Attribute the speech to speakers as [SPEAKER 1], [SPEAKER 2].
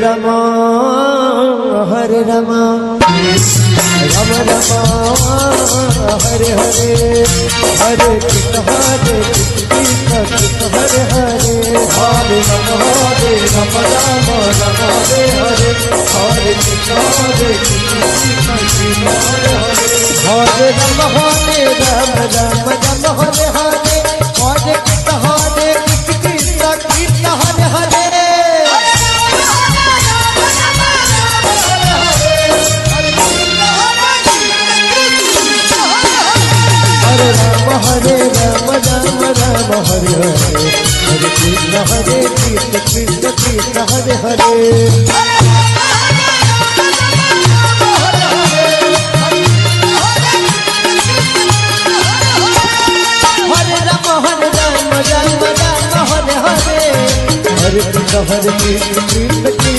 [SPEAKER 1] रमा हरे रमा रम रमा हरे हरे हरे कृष्ण हरे कृष्ण कृष्ण हरे हरे हरे रम हरे रम राम राम हरे हरे हरे कृष्ण हरे कृष्ण कृष्ण हरे हरे हरे रम हरे राम राम राम हरे हरे हरे कृष्ण हरे कृष्ण कृष्ण हरे हरे हरे राम राम राम हरे हरे हरे कृष्ण कृष्ण कृष्ण हरे हरे हरे राम राम राम राम हरे हरे हरे कृष्ण कृष्ण कृष्ण